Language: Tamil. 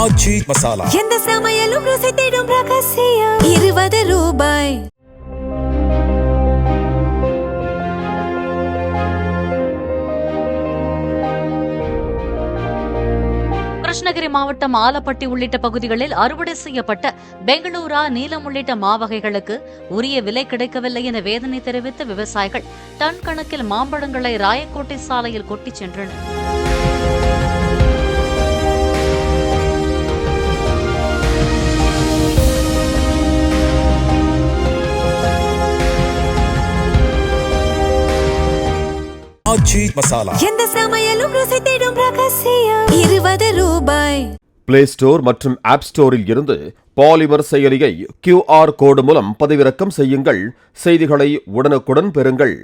ஆச்சி மசாலா எந்த சமையலும் ருசி தேடும் ரகசியம் 20 ரூபாய். கிருஷ்ணகிரி மாவட்டம் ஆலப்பட்டி உள்ளிட்ட பகுதிகளில் அறுவடை செய்யப்பட்ட பெங்களூரா, நீலம் உள்ளிட்ட மாவகைகளுக்கு உரிய விலை கிடைக்கவில்லை என வேதனை தெரிவித்த விவசாயிகள் டன் கணக்கில் மாம்பழங்களை ராயக்கோட்டை சாலையில் கொட்டிச் சென்றனர். ஆச்சி மசாலா எந்த சமையலும் ருசி தேடும் ரகசியம் 20 ரூபாய். பிளே ஸ்டோர் மற்றும் ஆப் ஸ்டோரில் இருந்து பாலிமர் செயலியை QR கோடு மூலம் பதிவிறக்கம் செய்யுங்கள். செய்திகளை உடனுக்குடன் பெறுங்கள்.